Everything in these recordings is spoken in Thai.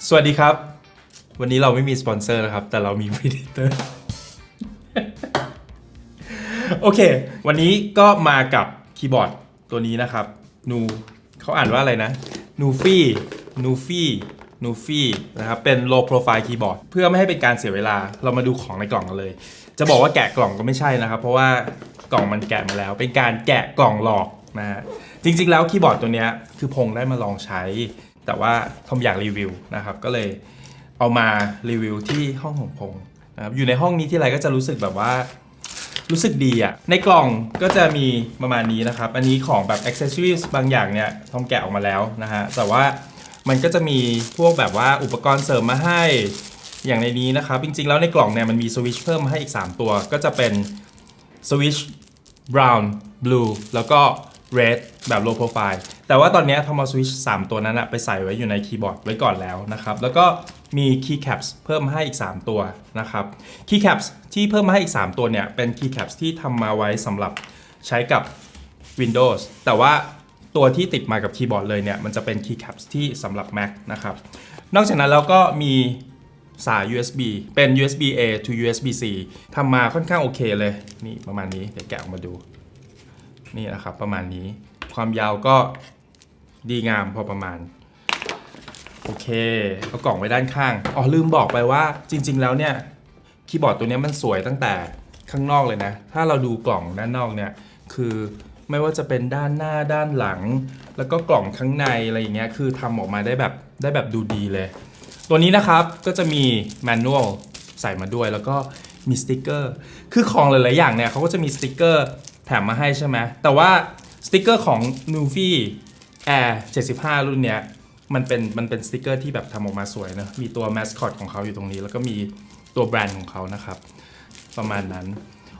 สวัสดีครับวันนี้เราไม่มีสปอนเซอร์นะครับแต่เรามี Predator โอเควันนี้ก็มากับคีย์บอร์ดตัวนี้นะครับนูเขาอ่านว่าอะไรนะนูฟี่นะครับเป็น low profile keyboard เพื่อไม่ให้เป็นการเสียเวลาเรามาดูของในกล่องกันเลยจะบอกว่าแกะกล่องก็ไม่ใช่นะครับเพราะว่ากล่องมันแกะมาแล้วเป็นการแกะกล่องหลอกนะฮะจริงๆแล้วคีย์บอร์ดตัวนี้คือพงได้มาลองใช้แต่ว่าทอมอยากรีวิวนะครับก็เลยเอามารีวิวที่ห้องของพงนะครับอยู่ในห้องนี้ที่ไรก็จะรู้สึกแบบว่ารู้สึกดีอ่ะในกล่องก็จะมีประมาณนี้นะครับอันนี้ของแบบ accessories บางอย่างเนี่ยทอมแกะออกมาแล้วนะฮะแต่ว่ามันก็จะมีพวกแบบว่าอุปกรณ์เสริมมาให้อย่างในนี้นะครับจริงๆแล้วในกล่องเนี่ยมันมีสวิตช์เพิ่มมาให้อีก3ตัวก็จะเป็นสวิตช์ brown blue แล้วก็ red แบบ low profile แต่ว่าตอนนี้ทอมเอาสวิตช์3ตัวนั้นไปใส่ไว้อยู่ในคีย์บอร์ดไว้ก่อนแล้วนะครับแล้วก็มี keycaps เพิ่มมาให้อีก3ตัวนะครับ keycaps ที่เพิ่มมาให้อีก3ตัวเนี่ยเป็น keycaps ที่ทำมาไว้สำหรับใช้กับ Windows แต่ว่าตัวที่ติดมากับคีย์บอร์ดเลยเนี่ยมันจะเป็น keycaps ที่สำหรับ Mac นะครับนอกจากนั้นแล้วก็มีสาย USB เป็น USB A to USB C ทำมาค่อนข้างโอเคเลยนี่ประมาณนี้เดี๋ยวแกะออกมาดูนี่นะครับประมาณนี้ความยาวก็ดีงามพอประมาณโอเคเอากล่องไว้ด้านข้างอ๋อลืมบอกไปว่าจริงๆแล้วเนี่ยคีย์บอร์ดตัวนี้มันสวยตั้งแต่ข้างนอกเลยนะถ้าเราดูกล่องด้านนอกเนี่ยคือไม่ว่าจะเป็นด้านหน้าด้านหลังแล้วก็กล่องข้างในอะไรอย่างเงี้ยคือทำออกมาได้แบบดูดีเลยตัวนี้นะครับก็จะมีแมนนวลใส่มาด้วยแล้วก็มีสติกเกอร์คือของหลายๆอย่างเนี่ยเขาก็จะมีสติกเกอร์แถมมาให้ใช่ไหมแต่ว่าสติกเกอร์ของ Nuvie Air 75 รุ่นเนี้ยมันเป็นสติกเกอร์ที่แบบทำออกมาสวยนะมีตัวแมสคอตของเขาอยู่ตรงนี้แล้วก็มีตัวแบรนด์ของเขานะครับประมาณนั้น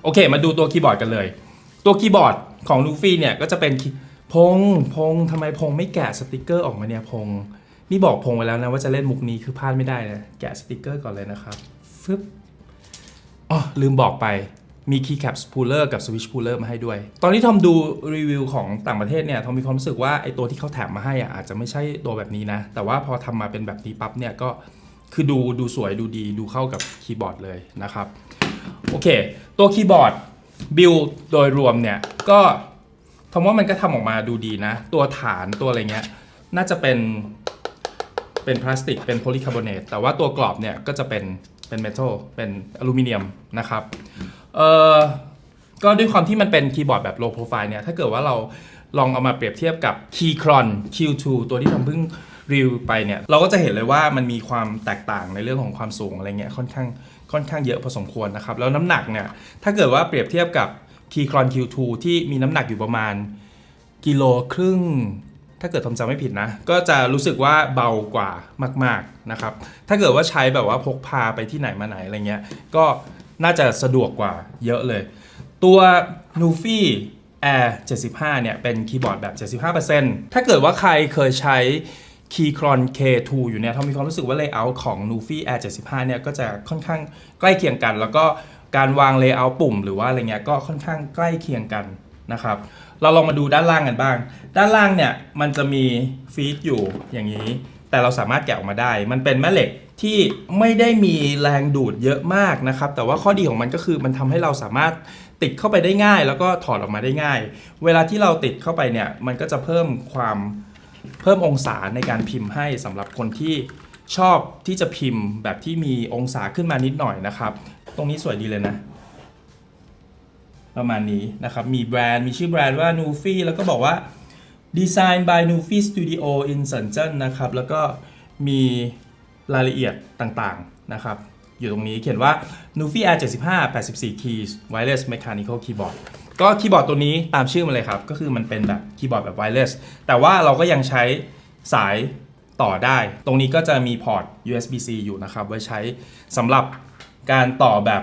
โอเคมาดูตัวคีย์บอร์ดกันเลยตัวคีย์บอร์ดของ Nuvie เนี่ยก็จะเป็นพงทำไมพงไม่แกะสติกเกอร์ออกมาเนี่ยพงนี่บอกพงไว้แล้วนะว่าจะเล่นมุกนี้คือพลาดไม่ได้นะแกะสติกเกอร์ก่อนเลยนะครับฟึบอ๋อลืมบอกไปมี keycaps puller กับ switch puller มาให้ด้วยตอนที่ทอมดูรีวิวของต่างประเทศเนี่ยทอมมีความรู้สึกว่าไอตัวที่เขาแถมมาให้อาจจะไม่ใช่ตัวแบบนี้นะแต่ว่าพอทำมาเป็นแบบนี้ปั๊บเนี่ยก็คือดูสวยดูดีดูเข้ากับคีย์บอร์ดเลยนะครับโอเคตัวคีย์บอร์ดบิลโดยรวมเนี่ยก็ทอมว่ามันก็ทำออกมาดูดีนะตัวฐานตัวอะไรเงี้ยน่าจะเป็นพลาสติกเป็นโพลีคาร์บอเนตแต่ว่าตัวกรอบเนี่ยก็จะเป็นเมทัลเป็นอลูมิเนียมนะครับก็ด้วยความที่มันเป็นคีย์บอร์ดแบบ low profile เนี่ยถ้าเกิดว่าเราลองเอามาเปรียบเทียบกับ Keychron Q2 ตัวที่ทำเพิ่งรีวิวไปเนี่ยเราก็จะเห็นเลยว่ามันมีความแตกต่างในเรื่องของความสูงอะไรเงี้ยค่อนข้างเยอะพอสมควรนะครับแล้วน้ำหนักเนี่ยถ้าเกิดว่าเปรียบเทียบกับ Keychron Q2 ที่มีน้ำหนักอยู่ประมาณกิโลครึ่งถ้าเกิดทำจำไม่ผิดนะก็จะรู้สึกว่าเบากว่ามากๆนะครับถ้าเกิดว่าใช้แบบว่าพกพาไปที่ไหนมาไหนอะไรเงี้ยก็น่าจะสะดวกกว่าเยอะเลยตัว Nuvie Air 75 เนี่ยเป็นคีย์บอร์ดแบบ 75% ถ้าเกิดว่าใครเคยใช้ Keychron K2 อยู่เนี่ยทอมมีความรู้สึกว่า layout ของ Nuvie Air 75 เนี่ยก็จะค่อนข้างใกล้เคียงกันแล้วก็การวาง layout ปุ่มหรือว่าอะไรเงี้ยก็ค่อนข้างใกล้เคียงกันนะครับเราลองมาดูด้านล่างกันบ้างด้านล่างเนี่ยมันจะมีฟีดอยู่อย่างนี้แต่เราสามารถแกะออกมาได้มันเป็นแม่เหล็กที่ไม่ได้มีแรงดูดเยอะมากนะครับแต่ว่าข้อดีของมันก็คือมันทำให้เราสามารถติดเข้าไปได้ง่ายแล้วก็ถอดออกมาได้ง่ายเวลาที่เราติดเข้าไปเนี่ยมันก็จะเพิ่มองศาในการพิมพ์ให้สำหรับคนที่ชอบที่จะพิมพ์แบบที่มีองศาขึ้นมานิดหน่อยนะครับตรงนี้สวยดีเลยนะประมาณนี้นะครับมีแบรนด์มีชื่อแบรนด์ว่า Nuvie แล้วก็บอกว่า Design by Nuvie Studio in Shenzhen นะครับแล้วก็มีรายละเอียดต่างๆนะครับอยู่ตรงนี้เขียนว่า Nuvie Air 75 84 keys wireless mechanical keyboard ก็คีย์บอร์ดตัวนี้ตามชื่อมันเลยครับก็คือมันเป็นแบบคีย์บอร์ดแบบ wireless แต่ว่าเราก็ยังใช้สายต่อได้ตรงนี้ก็จะมีพอร์ต USB-C อยู่นะครับไว้ใช้สำหรับการต่อแบบ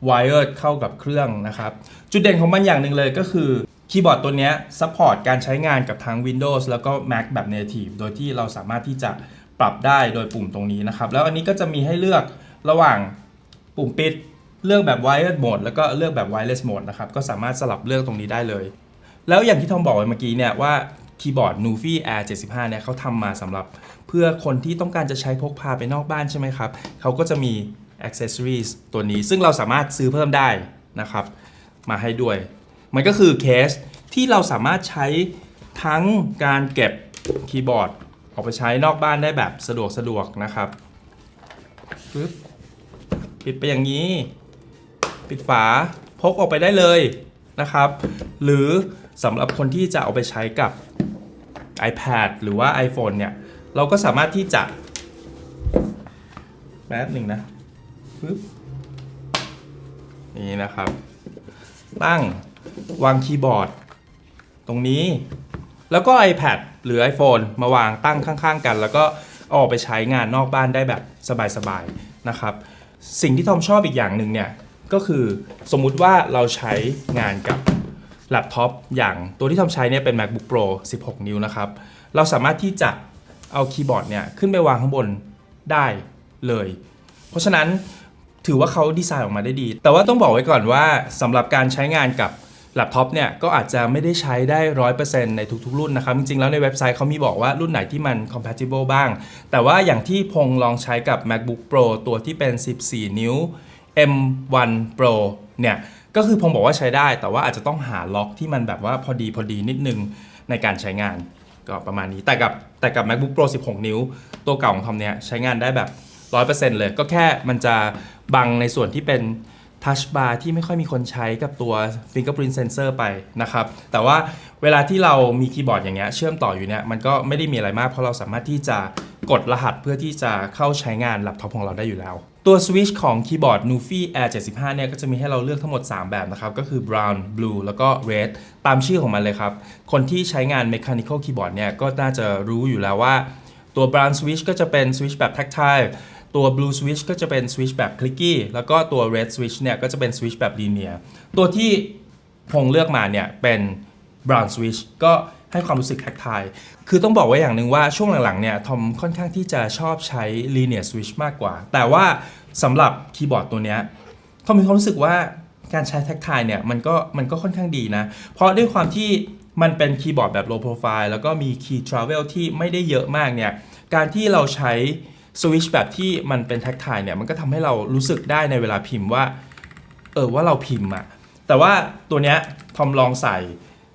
wired เข้ากับเครื่องนะครับจุดเด่นของมันอย่างหนึ่งเลยก็คือคีย์บอร์ดตัวนี้ซัพพอร์ตการใช้งานกับทั้ง Windows แล้วก็ Mac แบบ Native โดยที่เราสามารถที่จะปรับได้โดยปุ่มตรงนี้นะครับแล้วอันนี้ก็จะมีให้เลือกระหว่างปุ่มปิดเลือกแบบ wired mode แล้วก็เลือกแบบ wireless mode นะครับก็สามารถสลับเลือกตรงนี้ได้เลยแล้วอย่างที่ทอมบอกไว้เมื่อกี้เนี่ยว่า คีย์บอร์ด Nufi Air 75เนี่ยเขาทำมาสำหรับเพื่อคนที่ต้องการจะใช้พกพาไปนอกบ้านใช่ไหมครับเขาก็จะมี accessories ตัวนี้ซึ่งเราสามารถซื้อเพิ่มได้นะครับมาให้ด้วยมันก็คือเคสที่เราสามารถใช้ทั้งการเก็บคีย์บอร์ดออกไปใช้นอกบ้านได้แบบสะดวกนะครับปึ๊บปิดไปอย่างนี้ปิดฝาพกออกไปได้เลยนะครับหรือสำหรับคนที่จะเอาไปใช้กับ iPad หรือว่า iPhone เนี่ยเราก็สามารถที่จะแป๊บหนึ่งนะปึ๊บนี่นะครับตั้งวางคีย์บอร์ดตรงนี้แล้วก็ iPad หรือ iPhone มาวางตั้งข้างๆกันแล้วก็เอาออกไปใช้งานนอกบ้านได้แบบสบายๆนะครับสิ่งที่ทอมชอบอีกอย่างหนึ่งเนี่ยก็คือสมมุติว่าเราใช้งานกับแล็ปท็อปอย่างตัวที่ทอมใช้เนี่ยเป็น MacBook Pro 16 นิ้วนะครับเราสามารถที่จะเอาคีย์บอร์ดเนี่ยขึ้นไปวางข้างบนได้เลยเพราะฉะนั้นถือว่าเขาดีไซน์ออกมาได้ดีแต่ว่าต้องบอกไว้ก่อนว่าสำหรับการใช้งานกับแล็ปท็อปเนี่ยก็อาจจะไม่ได้ใช้ได้ 100% ในทุกๆรุ่นนะครับจริงๆแล้วในเว็บไซต์เขามีบอกว่ารุ่นไหนที่มัน compatible บ้างแต่ว่าอย่างที่พงลองใช้กับ MacBook Pro ตัวที่เป็น 14 นิ้ว M1 Pro เนี่ยก็คือพงบอกว่าใช้ได้แต่ว่าอาจจะต้องหาล็อกที่มันแบบว่าพอดีนิดนึงในการใช้งานก็ประมาณนี้แต่กับ MacBook Pro 16 นิ้วตัวเก่าของทอมเนี่ยใช้งานได้แบบ 100% เลยก็แค่มันจะบังในส่วนที่เป็นTouch Bar ที่ไม่ค่อยมีคนใช้กับตัว Fingerprint Sensor ไปนะครับแต่ว่าเวลาที่เรามีคีย์บอร์ดอย่างเงี้ยเชื่อมต่ออยู่เนี่ยมันก็ไม่ได้มีอะไรมากเพราะเราสามารถที่จะกดรหัสเพื่อที่จะเข้าใช้งานแล็ปท็อปของเราได้อยู่แล้วตัวสวิตช์ของคีย์บอร์ด Nufi Air 75เนี่ยก็จะมีให้เราเลือกทั้งหมด3แบบนะครับก็คือ brown blue แล้วก็ red ตามชื่อของมันเลยครับคนที่ใช้งาน mechanical keyboard เนี่ยก็น่าจะรู้อยู่แล้วว่าตัว brown switch ก็จะเป็นสวิตช์แบบ tactileตัว blue switch ก็จะเป็น switch แบบ clicky แล้วก็ตัว red switch เนี่ยก็จะเป็น switch แบบ linear ตัวที่พงเลือกมาเนี่ยเป็น brown switch ก็ให้ความรู้สึก tactile คือต้องบอกไว้อย่างหนึ่งว่าช่วงหลังๆเนี่ยทอมค่อนข้างที่จะชอบใช้ linear switch มากกว่าแต่ว่าสำหรับคีย์บอร์ดตัวเนี้ยทอมมีความรู้สึกว่าการใช้ tactile เนี่ยมันก็ค่อนข้างดีนะเพราะด้วยความที่มันเป็นคีย์บอร์ดแบบ low profile แล้วก็มี key travel ที่ไม่ได้เยอะมากเนี่ยการที่เราใช้สวิตช์แบบที่มันเป็นแท็กไทเนี่ยมันก็ทำให้เรารู้สึกได้ในเวลาพิมพ์ว่าว่าเราพิมพ์อะแต่ว่าตัวเนี้ยทอมลองใส่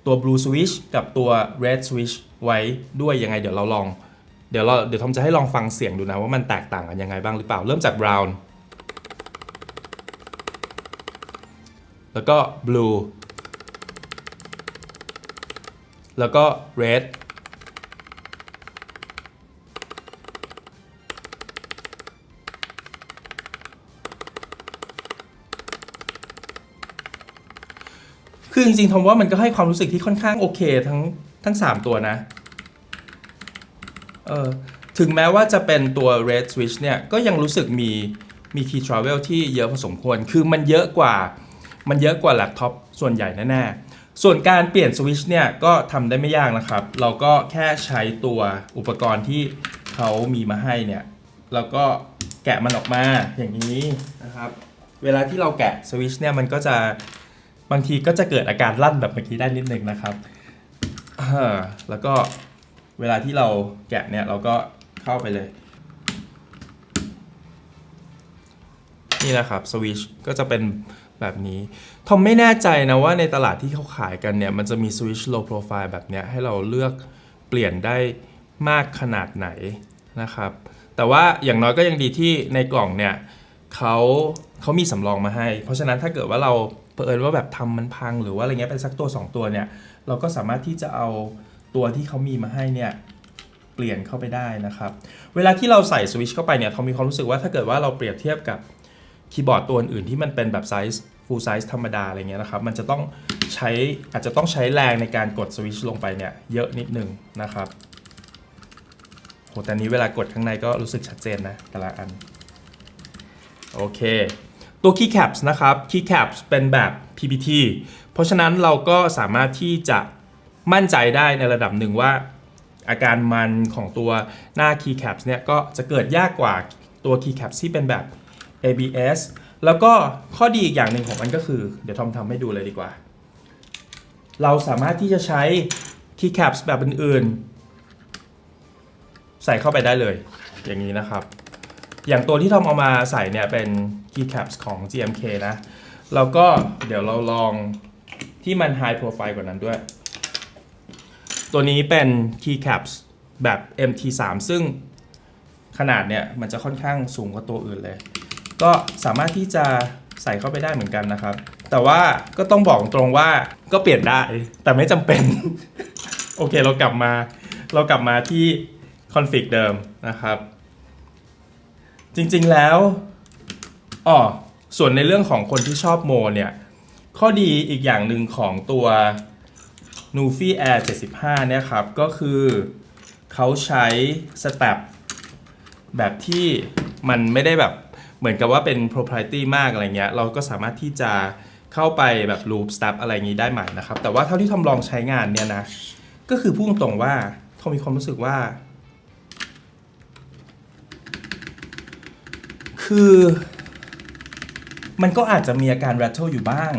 ตัว blue switch กับตัว red switch ไว้ด้วยยังไงเดี๋ยวเราลองเดี๋ยวทอมจะให้ลองฟังเสียงดูนะว่ามันแตกต่างกันยังไงบ้างหรือเปล่าเริ่มจาก brown แล้วก็ blue แล้วก็ redคือจริงๆทอมว่ามันก็ให้ความรู้สึกที่ค่อนข้างโอเคทั้ง3ตัวนะถึงแม้ว่าจะเป็นตัว red switch เนี่ยก็ยังรู้สึกมี key travel ที่เยอะพอสมควรคือมันเยอะกว่าแล็ปท็อปส่วนใหญ่แน่ๆส่วนการเปลี่ยนสวิตช์เนี่ยก็ทำได้ไม่ยากนะครับเราก็แค่ใช้ตัวอุปกรณ์ที่เขามีมาให้เนี่ยแล้วก็แกะมันออกมาอย่างนี้นะครับเวลาที่เราแกะสวิตช์เนี่ยมันก็จะบางทีก็จะเกิดอาการลั่นแบบเมื่อกี้ได้นิดนึงนะครับแล้วก็เวลาที่เราแกะเนี่ยเราก็เข้าไปเลยนี่นะครับสวิตช์ก็จะเป็นแบบนี้ทอมไม่แน่ใจนะว่าในตลาดที่เขาขายกันเนี่ยมันจะมีสวิตช์ low profile แบบเนี้ยให้เราเลือกเปลี่ยนได้มากขนาดไหนนะครับแต่ว่าอย่างน้อยก็ยังดีที่ในกล่องเนี่ยเขามีสำรองมาให้เพราะฉะนั้นถ้าเกิดว่าเราเผอิญว่าแบบทำมันพังหรือว่าอะไรเงี้ยเป็นสักตัว2ตัวเนี่ยเราก็สามารถที่จะเอาตัวที่เขามีมาให้เนี่ยเปลี่ยนเข้าไปได้นะครับเวลาที่เราใส่สวิตช์เข้าไปเนี่ยเขามีความรู้สึกว่าถ้าเกิดว่าเราเปรียบเทียบกับคีย์บอร์ดตัวอื่นที่มันเป็นแบบไซส์ full size ธรรมดาอะไรเงี้ยนะครับมันจะต้องอาจจะต้องใช้แรงในการกดสวิตช์ลงไปเนี่ยเยอะนิดนึงนะครับโหแต่นี้เวลากดข้างในก็รู้สึกชัดเจนนะแต่ละอันโอเคตัว keycaps นะครับ keycaps เป็นแบบ PPT เพราะฉะนั้นเราก็สามารถที่จะมั่นใจได้ในระดับหนึ่งว่าอาการมันของตัวหน้า keycaps เนี่ยก็จะเกิดยากกว่าตัว keycaps ที่เป็นแบบ ABS แล้วก็ข้อดีอีกอย่างหนึ่งของมันก็คือเดี๋ยวทอมทำให้ดูเลยดีกว่าเราสามารถที่จะใช้ keycaps แบบอื่นๆใส่เข้าไปได้เลยอย่างนี้นะครับอย่างตัวที่ทอมเอามาใส่เนี่ยเป็น keycaps ของ GMK นะแล้วก็เดี๋ยวเราลองที่มัน high profile กว่านั้นด้วยตัวนี้เป็น keycaps แบบ MT3 ซึ่งขนาดเนี่ยมันจะค่อนข้างสูงกว่าตัวอื่นเลยก็สามารถที่จะใส่เข้าไปได้เหมือนกันนะครับแต่ว่าก็ต้องบอกตรงว่าก็เปลี่ยนได้แต่ไม่จำเป็น โอเคเรากลับมาที่คอนฟิกเดิมนะครับจริงๆแล้วส่วนในเรื่องของคนที่ชอบโมเนี่ยข้อดีอีกอย่างหนึ่งของตัว Nufi Air 75เนี่ยครับก็คือเขาใช้สเต็ปแบบที่มันไม่ได้แบบเหมือนกับว่าเป็น proprietary มากอะไรเงี้ยเราก็สามารถที่จะเข้าไปแบบ loop step อะไรอย่างนี้ได้ใหม่นะครับแต่ว่าเท่าที่ทอมลองใช้งานเนี่ยนะก็คือพูดตรงว่าทอมมีความรู้สึกว่าคือมันก็อาจจะมีอาการ rattle อยู่บ้าง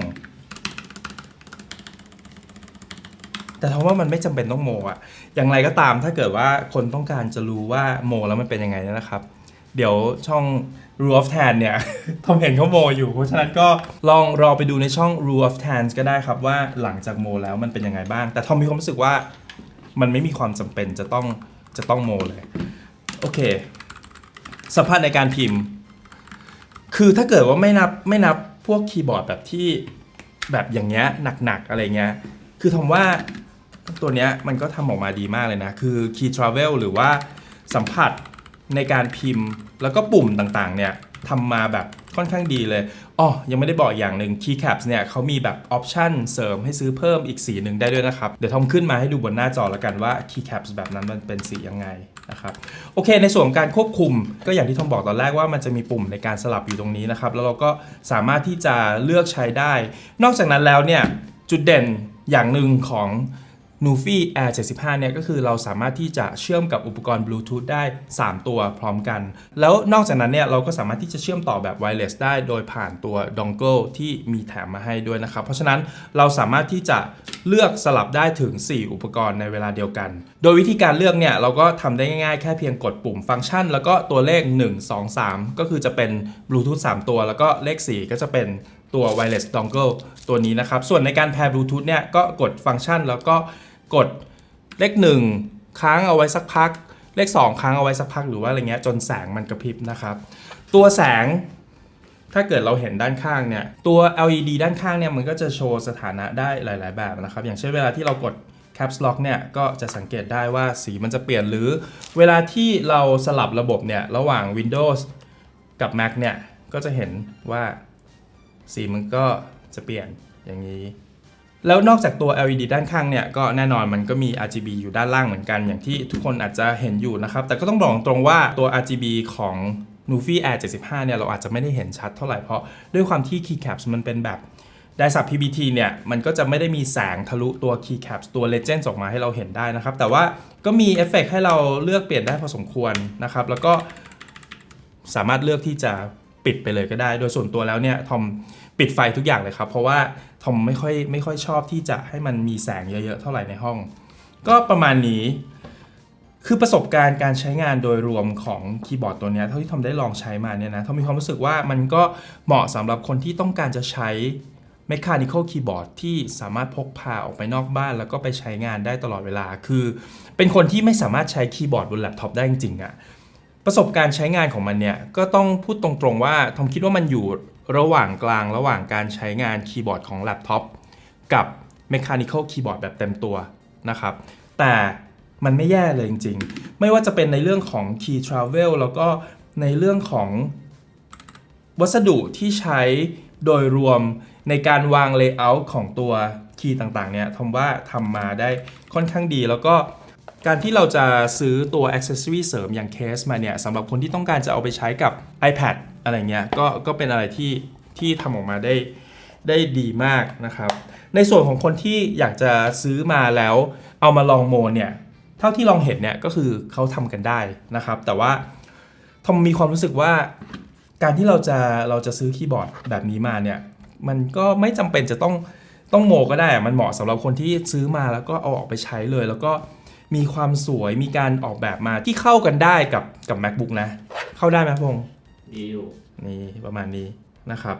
แต่ทว่ามันไม่จำเป็นต้องโมอะอย่างไรก็ตามถ้าเกิดว่าคนต้องการจะรู้ว่าโมแล้วมันเป็นยังไงนะครับเดี๋ยวช่อง Rule of Tan เนี่ย ทอมเห็นเขาโมอยู่เพราะฉะนั้นก็ลองรอไปดูในช่อง Rule of Tan ก็ได้ครับว่าหลังจากโมแล้วมันเป็นยังไงบ้างแต่ทอมมีความรู้สึกว่ามันไม่มีความจำเป็นจะต้องโมเลยโอเคสัมผัสในการพิมพ์คือถ้าเกิดว่าไม่นับพวกคีย์บอร์ดแบบที่แบบอย่างเงี้ยหนักๆอะไรเงี้ยคือทอมว่าตัวเนี้ยมันก็ทำออกมาดีมากเลยนะคือ Key Travel หรือว่าสัมผัสในการพิมพ์แล้วก็ปุ่มต่างๆเนี่ยทำมาแบบค่อนข้างดีเลยยังไม่ได้บอกอย่างหนึ่ง Keycaps เนี่ยเขามีแบบออปชั่นเสริมให้ซื้อเพิ่มอีกสีหนึ่งได้ด้วยนะครับเดี๋ยวทอมขึ้นมาให้ดูบนหน้าจอแล้วกันว่า Keycaps แบบนั้นมันเป็นสียังไงนะครับโอเคในส่วนของการควบคุมก็อย่างที่ทอมบอกตอนแรกว่ามันจะมีปุ่มในการสลับอยู่ตรงนี้นะครับแล้วเราก็สามารถที่จะเลือกใช้ได้นอกจากนั้นแล้วเนี่ยจุดเด่นอย่างหนึ่งของ Nufi Air 75เนี่ยก็คือเราสามารถที่จะเชื่อมกับอุปกรณ์ Bluetooth ได้3ตัวพร้อมกันแล้วนอกจากนั้นเนี่ยเราก็สามารถที่จะเชื่อมต่อแบบ wireless ได้โดยผ่านตัว dongle ที่มีแถมมาให้ด้วยนะครับเพราะฉะนั้นเราสามารถที่จะเลือกสลับได้ถึง4อุปกรณ์ในเวลาเดียวกันโดยวิธีการเลือกเนี่ยเราก็ทำได้ง่ายๆแค่เพียงกดปุ่มฟังก์ชันแล้วก็ตัวเลข1 2 3ก็คือจะเป็น Bluetooth 3ตัวแล้วก็เลข4ก็จะเป็นตัว wireless dongle ตัวนี้นะครับส่วนในการแพร์ Bluetooth เนี่ยก็กดฟังก์ชันแล้วก็กดเลข1ค้างเอาไว้สักพักเลข2ค้างเอาไว้สักพักหรือว่าอะไรเงี้ยจนแสงมันกระพริบนะครับตัวแสงถ้าเกิดเราเห็นด้านข้างเนี่ยตัว LED ด้านข้างเนี่ยมันก็จะโชว์สถานะได้หลายๆแบบนะครับอย่างเช่นเวลาที่เรากด Caps Lock เนี่ยก็จะสังเกตได้ว่าสีมันจะเปลี่ยนหรือเวลาที่เราสลับระบบเนี่ยระหว่าง Windows กับ Mac เนี่ยก็จะเห็นว่าสีมันก็จะเปลี่ยนอย่างนี้แล้วนอกจากตัว LED ด้านข้างเนี่ยก็แน่นอนมันก็มี RGB อยู่ด้านล่างเหมือนกันอย่างที่ทุกคนอาจจะเห็นอยู่นะครับแต่ก็ต้องบอกตรงว่าตัว RGB ของ Nufi Air 75เนี่ยเราอาจจะไม่ได้เห็นชัดเท่าไหร่เพราะด้วยความที่ Keycaps มันเป็นแบบไดสับ PBT เนี่ยมันก็จะไม่ได้มีแสงทะลุตัว Keycaps ตัว Legends ออกมาให้เราเห็นได้นะครับแต่ว่าก็มีเอฟเฟกต์ให้เราเลือกเปลี่ยนได้พอสมควรนะครับแล้วก็สามารถเลือกที่จะปิดไปเลยก็ได้โดยส่วนตัวแล้วเนี่ยทอมปิดไฟทุกอย่างเลยครับเพราะว่าทอมไม่ค่อยชอบที่จะให้มันมีแสงเยอะๆเท่าไหร่ในห้องก็ประมาณนี้คือประสบการณ์การใช้งานโดยรวมของคีย์บอร์ดตัวนี้เท่าที่ทอมได้ลองใช้มาเนี่ยนะทอมมีความรู้สึกว่ามันก็เหมาะสำหรับคนที่ต้องการจะใช้ Mechanical Keyboard ที่สามารถพกพาออกไปนอกบ้านแล้วก็ไปใช้งานได้ตลอดเวลาคือเป็นคนที่ไม่สามารถใช้คีย์บอร์ดบนแล็ปท็อปได้จริงๆอะประสบการณ์ใช้งานของมันเนี่ยก็ต้องพูดตรงๆว่าทอมคิดว่ามันอยู่ระหว่างกลางระหว่างการใช้งานคีย์บอร์ดของแล็ปท็อปกับ Mechanical Keyboard แบบเต็มตัวนะครับแต่มันไม่แย่เลยจริงๆไม่ว่าจะเป็นในเรื่องของ Key Travel แล้วก็ในเรื่องของวัสดุที่ใช้โดยรวมในการวาง Layout ของตัวคีย์ต่างๆเนี่ยทอมว่าทำมาได้ค่อนข้างดีแล้วก็การที่เราจะซื้อตัว accessory เสริมอย่างเคสมาเนี่ยสำหรับคนที่ต้องการจะเอาไปใช้กับ iPad อะไรเงี้ยก็เป็นอะไรที่ทำออกมาได้ดีมากนะครับในส่วนของคนที่อยากจะซื้อมาแล้วเอามาลองโมเนี่ยเท่าที่ลองเห็นเนี่ยก็คือเขาทำกันได้นะครับแต่ว่าทอมมีความรู้สึกว่าการที่เราจะซื้อคีย์บอร์ดแบบนี้มาเนี่ยมันก็ไม่จำเป็นจะต้อง ต้องโมก็ได้อะมันเหมาะสำหรับคนที่ซื้อมาแล้วก็เอาออกไปใช้เลย แล้วก็มีความสวยมีการออกแบบมาที่เข้ากันได้กับ MacBook นะ เข้าได้ไหมพงษ์ ดีอยู่ นี่ประมาณนี้นะครับ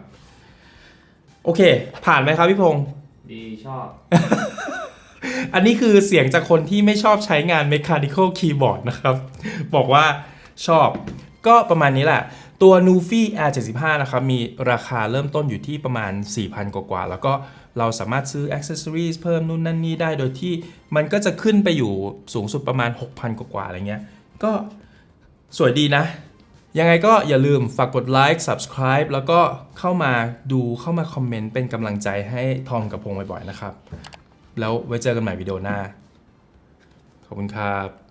โอเค ผ่านไหมครับพี่พงษ์ ดีชอบ อันนี้คือเสียงจากคนที่ไม่ชอบใช้งาน Mechanical Keyboard นะครับ บอกว่าชอบก็ประมาณนี้แหละ ตัว Nufi Air 75 นะครับ มีราคาเริ่มต้นอยู่ที่ประมาณ 4,000 กว่าๆแล้วก็เราสามารถซื้อ Accessories เพิ่มนู่นนั่นนี่ได้โดยที่มันก็จะขึ้นไปอยู่สูงสุดประมาณ 6,000 กว่าๆอะไรเงี้ยก็สวยดีนะ ยังไงก็อย่าลืมฝากกดไลค์ subscribe แล้วก็เข้ามาดูเข้ามาคอมเมนต์เป็นกำลังใจให้ทอมกับพงษ์บ่อยๆนะครับ แล้วไว้เจอกันใหม่วิดีโอหน้า ขอบคุณครับ